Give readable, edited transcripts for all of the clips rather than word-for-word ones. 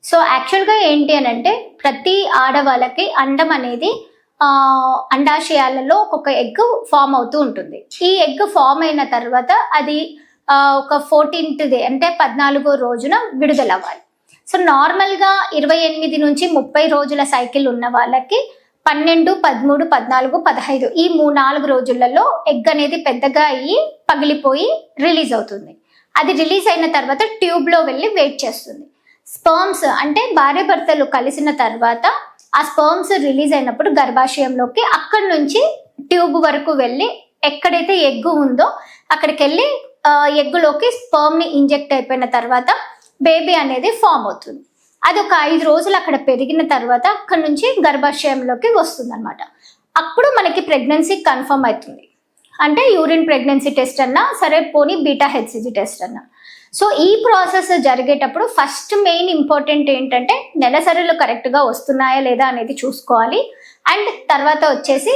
So యాక్చువల్గా ఏంటి అని అంటే ప్రతి ఆడవాళ్ళకి అండం అనేది అండాశయాలలో ఒక్కొక్క ఎగ్ ఫామ్ అవుతూ ఉంటుంది. ఈ ఎగ్ ఫామ్ అయిన తర్వాత అది ఒక 14th డే అంటే 14వ రోజున విడుదలవ్వాలి. సో నార్మల్గా 28 నుంచి 30 రోజుల సైకిల్ ఉన్న వాళ్ళకి 12, 13, 14, 15 ఈ 4 రోజులలో ఎగ్ అనేది పెద్దగా అయ్యి పగిలిపోయి రిలీజ్ అవుతుంది. అది రిలీజ్ అయిన తర్వాత ట్యూబ్లో వెళ్ళి వెయిట్ చేస్తుంది. స్పర్మ్స్ అంటే భార్య భర్తలు కలిసిన తర్వాత ఆ స్పర్మ్స్ రిలీజ్ అయినప్పుడు గర్భాశయంలోకి అక్కడి నుంచి ట్యూబ్ వరకు వెళ్ళి ఎక్కడైతే ఎగ్ ఉందో అక్కడికి వెళ్ళి ఎగ్గులోకి స్పర్మ్ని ఇంజెక్ట్ అయిపోయిన తర్వాత బేబీ అనేది ఫామ్ అవుతుంది. అది ఒక 5 రోజులు అక్కడ పెరిగిన తర్వాత అక్కడ నుంచి గర్భాశయంలోకి వస్తుంది అనమాట. అప్పుడు మనకి ప్రెగ్నెన్సీ కన్ఫర్మ్ అవుతుంది. అంటే యూరిన్ ప్రెగ్నెన్సీ టెస్ట్ అన్నా సరే, పోనీ బీటా హెచ్సిజీ టెస్ట్ అన్నా. సో ఈ ప్రాసెస్ జరిగేటప్పుడు ఫస్ట్ మెయిన్ ఇంపార్టెంట్ ఏంటంటే నెలసరులు కరెక్ట్గా వస్తున్నాయా లేదా అనేది చూసుకోవాలి. అండ్ తర్వాత వచ్చేసి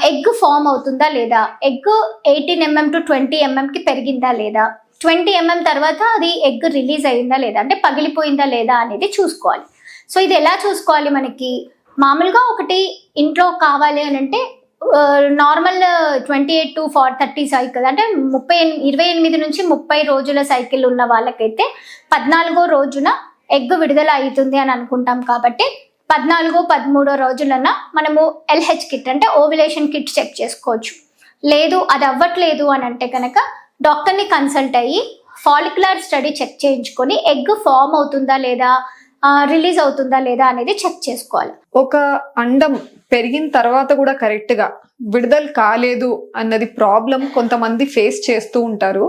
ఎగ్ ఫామ్ అవుతుందా లేదా, ఎగ్ 18 mm to 20 mmకి పెరిగిందా లేదా, 20 mm తర్వాత అది ఎగ్ రిలీజ్ అయిందా లేదా, అంటే పగిలిపోయిందా లేదా అనేది చూసుకోవాలి. సో ఇది ఎలా చూసుకోవాలి, మనకి మామూలుగా ఒకటి ఇంట్లో కావాలి అని అంటే నార్మల్ 28 to 30 సైకిల్ అంటే 28 నుంచి 30 రోజుల సైకిల్ ఉన్న వాళ్ళకైతే 14వ రోజున ఎగ్ విడుదల అవుతుంది అని అనుకుంటాం. కాబట్టి 14, 13 రోజులన మనము LH కిట్ అంటే ఓవ్యులేషన్ కిట్ చెక్ చేసుకోవచ్చు. లేదు అది అవ్వట్లేదు అని అంటే కనుక డాక్టర్ని కన్సల్ట్ అయ్యి ఫాలిక్యులర్ స్టడీ చెక్ చేయించుకొని ఎగ్ ఫామ్ అవుతుందా లేదా, రిలీజ్ అవుతుందా లేదా అనేది చెక్ చేసుకోవాలి. ఒక అండం పెరిగిన తర్వాత కూడా కరెక్ట్ గా విడుదల కాలేదు అన్నది ప్రాబ్లం కొంతమంది ఫేస్ చేస్తూ ఉంటారు.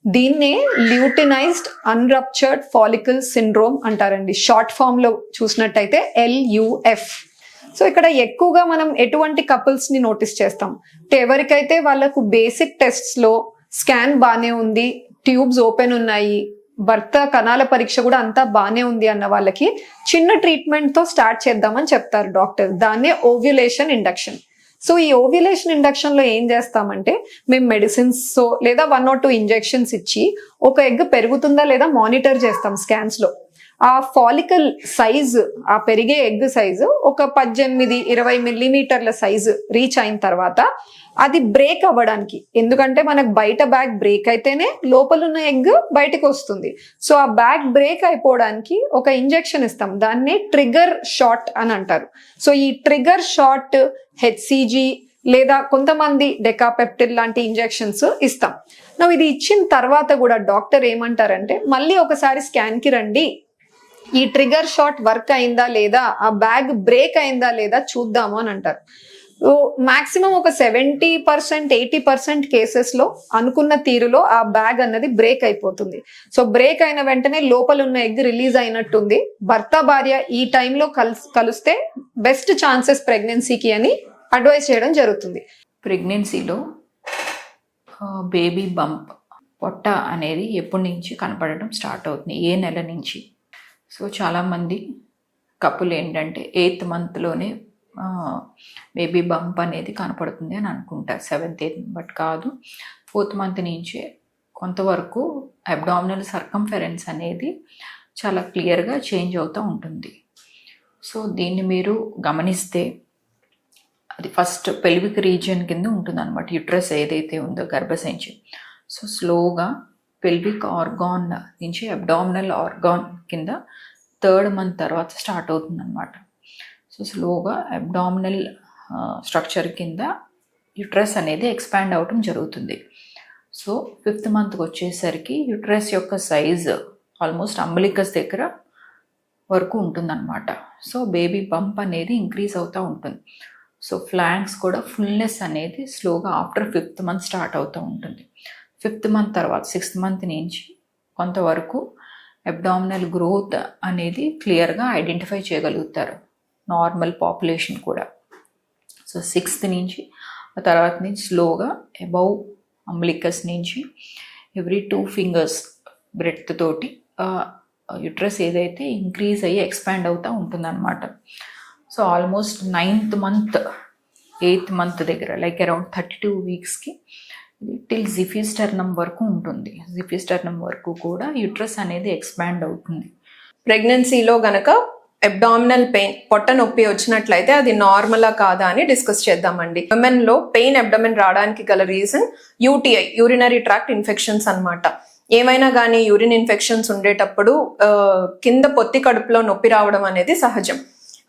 దీన్నే ల్యూటినైజ్డ్ అన్రప్చర్డ్ ఫాలికల్ సిండ్రోమ్ అంటారండి. షార్ట్ ఫామ్ లో చూసినట్టయితే LUF. సో ఇక్కడ ఎక్కువగా మనం ఎటువంటి కపుల్స్ ని నోటీస్ చేస్తాం అంటే ఎవరికైతే వాళ్ళకు బేసిక్ టెస్ట్స్ లో స్కాన్ బానే ఉంది, ట్యూబ్స్ ఓపెన్ ఉన్నాయి, భర్త కణాల పరీక్ష కూడా అంతా బానే ఉంది అన్న వాళ్ళకి చిన్న ట్రీట్మెంట్ తో స్టార్ట్ చేద్దామని చెప్తారు డాక్టర్. దాన్నే ఓవ్యులేషన్ ఇండక్షన్. సో ఈ ఓవ్యులేషన్ ఇండక్షన్ లో ఏం చేస్తామంటే మేము మెడిసిన్స్ లేదా 1 or 2 ఇంజెక్షన్స్ ఇచ్చి ఒక ఎగ్ పెరుగుతుందా లేదా మానిటర్ చేస్తాం స్కాన్స్ లో. ఆ ఫాలికల్ సైజు, ఆ పెరిగే ఎగ్ సైజు ఒక 18-20 మిల్లీమీటర్ల సైజు రీచ్ అయిన తర్వాత అది బ్రేక్ అవ్వడానికి, ఎందుకంటే మనకు బయట బ్యాగ్ బ్రేక్ అయితేనే లోపలున్న ఎగ్ బయటకు వస్తుంది. సో ఆ బ్యాగ్ బ్రేక్ అయిపోవడానికి ఒక ఇంజెక్షన్ ఇస్తాం, దాన్ని ట్రిగర్ షాట్ అని అంటారు. సో ఈ ట్రిగర్ షాట్ HCG లేదా కొంతమంది డెకాపెప్టిన్ లాంటి ఇంజెక్షన్స్ ఇస్తాం. ఇది ఇచ్చిన తర్వాత కూడా డాక్టర్ ఏమంటారంటే మళ్ళీ ఒకసారి స్కాన్ కి రండి, ఈ ట్రిగర్ షాట్ వర్క్ అయిందా లేదా, ఆ బ్యాగ్ బ్రేక్ అయిందా లేదా చూద్దాము అని అంటారు. మాక్సిమం ఒక 70%, 80% కేసెస్ లో అనుకున్న తీరులో ఆ బ్యాగ్ అన్నది బ్రేక్ అయిపోతుంది. సో బ్రేక్ అయిన వెంటనే లోపల ఉన్న ఎగ్ రిలీజ్ అయినట్టుంది. భర్త భార్య ఈ టైంలో కలిస్తే బెస్ట్ ఛాన్సెస్ ప్రెగ్నెన్సీకి అని అడ్వైస్ చేయడం జరుగుతుంది. ప్రెగ్నెన్సీలో బేబీ బంప్ పొట్ట అనేది ఎప్పటి నుంచి కనపడడం స్టార్ట్ అవుతుంది, ఏ నెల నుంచి? సో చాలామంది కపుల్ ఏంటంటే 8th monthలోనే బేబీ బంప్ అనేది కనపడుతుంది అని అనుకుంటారు, 7th, 8th, బట్ కాదు. 4th month నుంచే కొంతవరకు అబ్డామినల్ సర్కంఫరెన్స్ అనేది చాలా క్లియర్గా చేంజ్ అవుతూ ఉంటుంది. సో దీన్ని మీరు గమనిస్తే అది ఫస్ట్ పెల్విక్ రీజియన్ కింద ఉంటుంది అనమాట, యుట్రస్ ఏదైతే ఉందో గర్భసంచి. సో స్లోగా పెల్విక్ ఆర్గాన్ నుంచి అబ్డామినల్ ఆర్గాన్ కింద 3rd month తర్వాత స్టార్ట్ అవుతుంది అనమాట. సో స్లోగా అబ్డామినల్ స్ట్రక్చర్ కింద యుట్రస్ అనేది ఎక్స్పాండ్ అవటం జరుగుతుంది. సో 5th monthకి వచ్చేసరికి యుట్రస్ యొక్క సైజు ఆల్మోస్ట్ అంబలికస్ దగ్గర వరకు ఉంటుందన్నమాట. సో బేబీ బంప్ అనేది ఇంక్రీజ్ అవుతూ ఉంటుంది. సో ఫ్లాంక్స్ కూడా ఫుల్నెస్ అనేది స్లోగా ఆఫ్టర్ 5th month స్టార్ట్ అవుతూ ఉంటుంది. 5th month తర్వాత 6th month నుంచి కొంతవరకు అబ్డామినల్ గ్రోత్ అనేది క్లియర్గా ఐడెంటిఫై చేయగలుగుతారు నార్మల్ పాపులేషన్ కూడా. సో 6th నుంచి ఆ తర్వాత నుంచి స్లోగా అబౌవ్ అంబ్లికస్ నుంచి ఎవ్రీ 2 fingers బ్రెడ్త్ తోటి యుట్రస్ ఏదైతే ఇంక్రీజ్ అయ్యి ఎక్స్పాండ్ అవుతూ ఉంటుందన్నమాట. So almost 9th month 8th month దగ్గర లైక్ అరౌండ్ 32 weeksకి టిల్ జిఫిస్టర్నమ్ వరకు ఉంటుంది. జిఫిస్టర్నమ్ వరకు కూడా యుట్రస్ అనేది ఎక్స్పాండ్ అవుతుంది. ప్రెగ్నెన్సీలో గనక అబ్డామినల్ పెయిన్, పొట్ట నొప్పి వచ్చినట్లయితే అది నార్మలా కాదా అని డిస్కస్ చేద్దామండి. విమెన్ లో పెయిన్ అబ్డామిన్ రావడానికి గల reason UTI, urinary tract infections అన్నమాట. ఏమైనా కానీ యూరిన్ ఇన్ఫెక్షన్స్ ఉండేటప్పుడు కింద పొత్తి కడుపులో నొప్పి రావడం అనేది సహజం.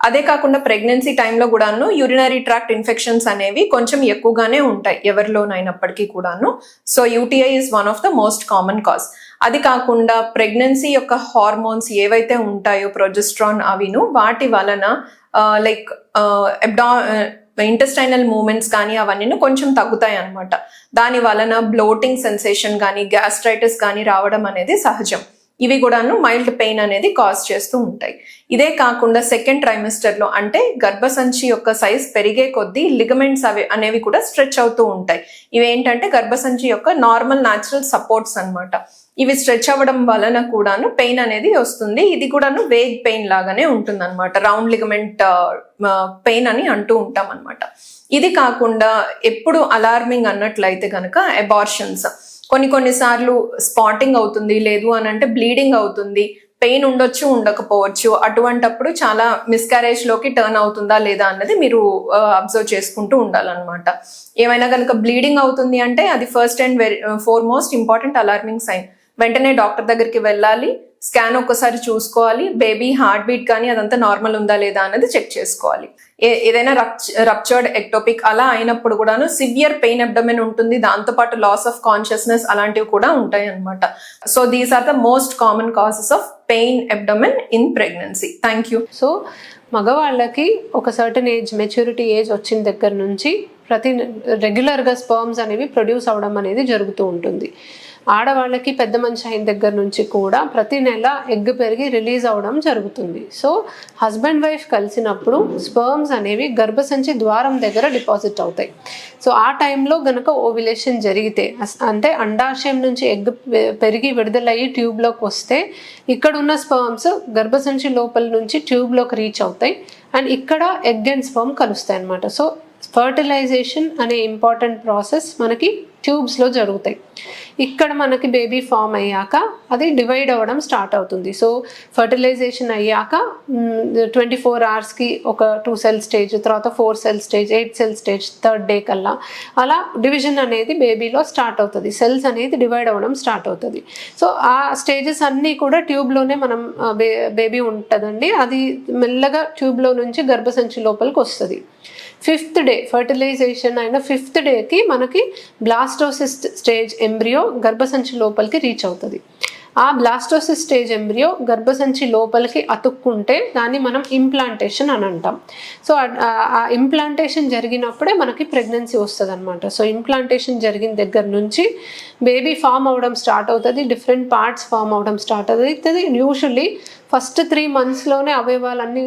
అదే కాకుండా ప్రెగ్నెన్సీ టైంలో కూడాను యూరినరీ ట్రాక్ట్ ఇన్ఫెక్షన్స్ అనేవి కొంచెం ఎక్కువగానే ఉంటాయి ఎవరిలోనైనప్పటికీ కూడాను. So UTI is one of the most common cause. అది కాకుండా ప్రెగ్నెన్సీ యొక్క హార్మోన్స్ ఏవైతే ఉంటాయో ప్రొజెస్ట్రాన్ అవిను, వాటి వలన లైక్ ఇంటెస్టైనల్ మూమెంట్స్ కానీ అవన్నీ కొంచెం తగ్గుతాయి అన్నమాట. దాని వలన బ్లోటింగ్ సెన్సేషన్ కానీ గ్యాస్ట్రైటిస్ కానీ రావడం అనేది సహజం. ఇవి కూడాను మైల్డ్ పెయిన్ అనేది కాజ్ చేస్తూ ఉంటాయి. ఇదే కాకుండా సెకండ్ ట్రైమిస్టర్ లో అంటే గర్భసంచి యొక్క సైజ్ పెరిగే కొద్దీ లిగమెంట్స్ అనేవి కూడా స్ట్రెచ్ అవుతూ ఉంటాయి. ఇవి ఏంటంటే గర్భసంచి యొక్క నార్మల్ న్యాచురల్ సపోర్ట్స్ అన్నమాట. ఇవి స్ట్రెచ్ అవ్వడం వలన కూడాను పెయిన్ అనేది వస్తుంది. ఇది కూడాను వేగ్ పెయిన్ లాగానే ఉంటుంది అనమాట. రౌండ్ లిగమెంట్ పెయిన్ అని అంటూ ఉంటాం అనమాట. ఇది కాకుండా ఎప్పుడు అలార్మింగ్ అన్నట్లయితే కనుక అబార్షన్స్, కొన్నిసార్లు స్పాటింగ్ అవుతుంది, లేదు అని అంటే బ్లీడింగ్ అవుతుంది, పెయిన్ ఉండొచ్చు ఉండకపోవచ్చు. అటువంటప్పుడు చాలా మిస్క్యారేజ్ లోకి టర్న్ అవుతుందా లేదా అన్నది మీరు అబ్జర్వ్ చేసుకుంటూ ఉండాలన్నమాట. ఏమైనా కనుక బ్లీడింగ్ అవుతుంది అంటే అది first and foremost important alarming sign. వెంటనే డాక్టర్ దగ్గరికి వెళ్ళాలి, స్కాన్ ఒక్కసారి చూసుకోవాలి, బేబీ హార్ట్ బీట్ కానీ అదంతా నార్మల్ ఉందా లేదా అన్నది చెక్ చేసుకోవాలి. ఏదైనా రప్చర్డ్ ఎక్టోపిక్ అలా అయినప్పుడు కూడాను సివియర్ పెయిన్ అబ్డమెన్ ఉంటుంది, దాంతోపాటు లాస్ ఆఫ్ కాన్షియస్నెస్ అలాంటివి కూడా ఉంటాయి అన్నమాట. So these are the most common causes of pain abdomen in pregnancy. Thank you. So మగవాళ్ళకి ఒక సర్టన్ ఏజ్, మెచ్యూరిటీ ఏజ్ వచ్చిన దగ్గర నుంచి రెగ్యులర్గా స్పర్మ్స్ అనేవి ప్రొడ్యూస్ అవ్వడం అనేది జరుగుతూ ఉంటుంది. ఆడవాళ్ళకి పెద్ద మనిషి అయిన దగ్గర నుంచి కూడా ప్రతి నెల ఎగ్ పెరిగి రిలీజ్ అవ్వడం జరుగుతుంది. సో హస్బెండ్ వైఫ్ కలిసినప్పుడు స్పర్మ్స్ అనేవి గర్భసంచి ద్వారం దగ్గర డిపాజిట్ అవుతాయి. సో ఆ టైంలో గనక ఓవ్యులేషన్ జరిగితే, అంటే అండాశయం నుంచి ఎగ్ పెరిగి విడుదలయ్యి ట్యూబ్లోకి వస్తే ఇక్కడ ఉన్న స్పర్మ్స్ గర్భసంచి లోపల నుంచి ట్యూబ్లోకి రీచ్ అవుతాయి అండ్ ఇక్కడ ఎగ్ అండ్ స్పర్మ్ కలుస్తాయి అన్నమాట. సో ఫర్టిలైజేషన్ అనే ఇంపార్టెంట్ ప్రాసెస్ మనకి ట్యూబ్స్లో జరుగుతాయి. ఇక్కడ మనకి బేబీ ఫామ్ అయ్యాక అది డివైడ్ అవ్వడం స్టార్ట్ అవుతుంది. సో ఫర్టిలైజేషన్ అయ్యాక 24 అవర్స్కి ఒక 2 సెల్ స్టేజ్, తర్వాత 4 cell stage, 8 cell stage, 3rd day కల్లా అలా డివిజన్ అనేది బేబీలో స్టార్ట్ అవుతుంది. సెల్స్ అనేది డివైడ్ అవ్వడం స్టార్ట్ అవుతుంది. సో ఆ స్టేజెస్ అన్నీ కూడా ట్యూబ్లోనే మనం బేబీ ఉంటుందండి. అది మెల్లగా ట్యూబ్లో నుంచి గర్భసంచి లోపలికి వస్తుంది. 5th డే ఫర్టిలైజేషన్ అయిన 5th డేకి మనకి బ్లాస్టోసిస్ స్టేజ్ ఎంబ్రియో గర్భసంచి లోపలికి రీచ్ అవుతుంది. ఆ బ్లాస్టోసిస్ స్టేజ్ ఎంబ్రియో గర్భసంచి లోపలికి అతుక్కుంటే దాన్ని మనం ఇంప్లాంటేషన్ అని అంటాం. సో ఆ ఇంప్లాంటేషన్ జరిగినప్పుడే మనకి ప్రెగ్నెన్సీ వస్తుంది అనమాట. సో ఇంప్లాంటేషన్ జరిగిన దగ్గర నుంచి బేబీ ఫామ్ అవ్వడం స్టార్ట్ అవుతుంది, డిఫరెంట్ పార్ట్స్ ఫామ్ అవ్వడం స్టార్ట్ అవుతుంది. యూజువల్లీ ఫస్ట్ 3 monthsలోనే అవయవాలన్నీ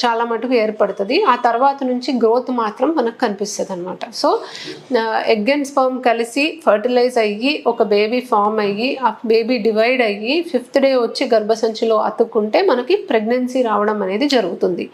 చాలా మటుకు ఏర్పడుతుంది. ఆ తర్వాత నుంచి గ్రోత్ మాత్రం మనకు కనిపిస్తుంది అనమాట. సో ఎగ్ అండ్ స్పర్మ్ కలిసి ఫర్టిలైజ్ అయ్యి ఒక బేబీ ఫామ్ అయ్యి ఆ బేబీ డివైడ్ అయ్యి 5th డే వచ్చి గర్భసంచిలో అతుక్కుంటే మనకి ప్రెగ్నెన్సీ రావడం అనేది జరుగుతుంది.